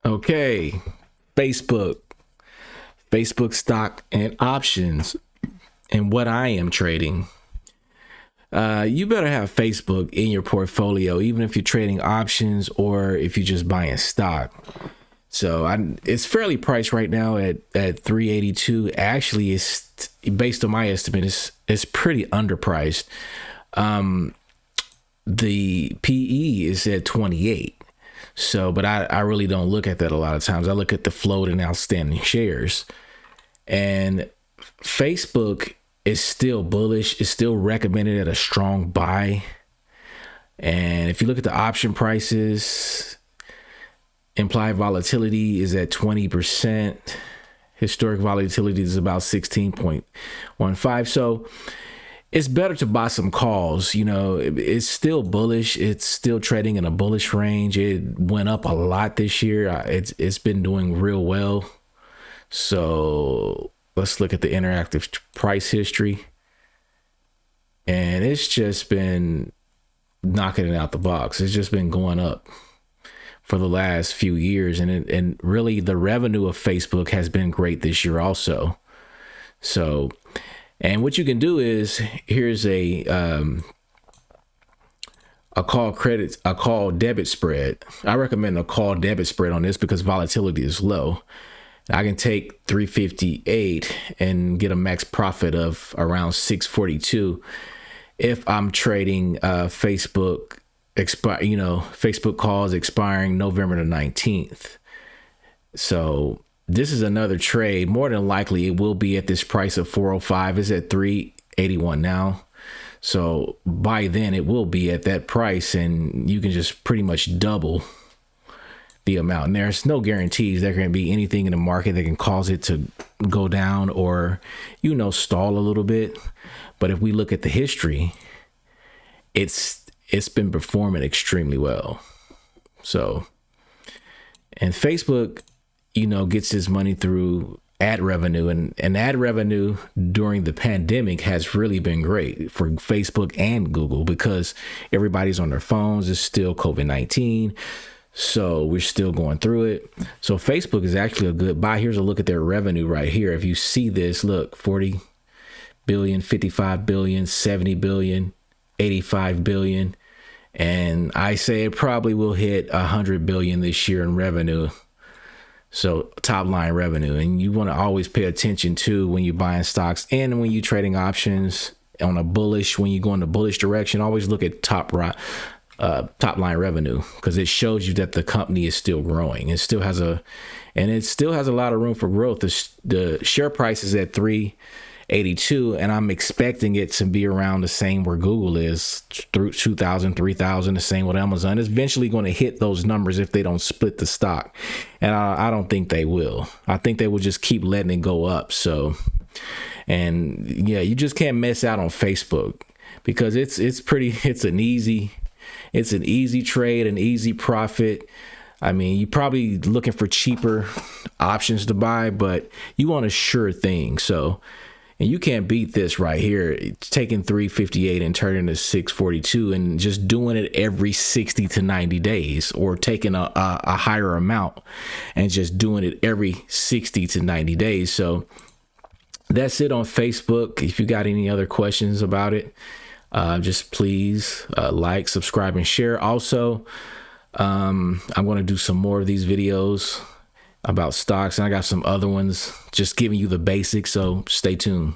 Okay, Facebook, Facebook stock and options, and what I am trading. You better have Facebook in your portfolio, even if you're trading options or if you're just buying stock. So it's fairly priced right now at 382. Actually, it's based on my estimate, it's pretty underpriced. The PE is at 28. So, but I really don't look at that a lot of times. I look at the float and outstanding shares. And Facebook is still bullish. It's still recommended at a strong buy. And if you look at the option prices, implied volatility is at 20%. Historic volatility is about 16.15. So it's better to buy some calls. You know, it's still bullish. It's still trading in a bullish range. It went up a lot this year. It's been doing real well. So let's look at the interactive price history. And it's just been knocking it out the box. It's just been going up for the last few years. And really the revenue of Facebook has been great this year also. So, and what you can do is, here's a call debit spread. I recommend a call debit spread on this because volatility is low. I can take 358 and get a max profit of around 642 if I'm trading Facebook Facebook calls expiring November the 19th. So this is another trade. More than likely, it will be at this price of 405. It's at 381 now. So by then, it will be at that price, and you can just pretty much double the amount. And there's no guarantees there can be anything in the market that can cause it to go down or, stall a little bit. But if we look at the history, it's been performing extremely well. So, and Facebook, gets his money through ad revenue, and ad revenue during the pandemic has really been great for Facebook and Google because everybody's on their phones. It's still COVID-19. So we're still going through it. So Facebook is actually a good buy. Here's a look at their revenue right here. If you see this, look, 40 billion, 55 billion, 70 billion, 85 billion. And I say it probably will hit 100 billion this year in revenue. So top line revenue. And you want to always pay attention to when you're buying stocks and when you're trading options on when you go in the bullish direction, always look at top line revenue because it shows you that the company is still growing. It still has a lot of room for growth. The share price is at 382, and I'm expecting it to be around the same where Google is, through 2,000, 3,000, the same with Amazon. It's eventually going to hit those numbers if they don't split the stock. And I don't think they will. I think they will just keep letting it go up. So, and yeah, you just can't miss out on Facebook because it's an easy trade, an easy profit. I mean, you're probably looking for cheaper options to buy, but you want a sure thing. So, and you can't beat this right here. It's taking 358 and turning to 642 and just doing it every 60 to 90 days, or taking a higher amount and just doing it every 60 to 90 days. So that's it on Facebook. If you got any other questions about it, just please like, subscribe, and share. Also, I'm going to do some more of these videos about stocks, and I got some other ones just giving you the basics. So stay tuned.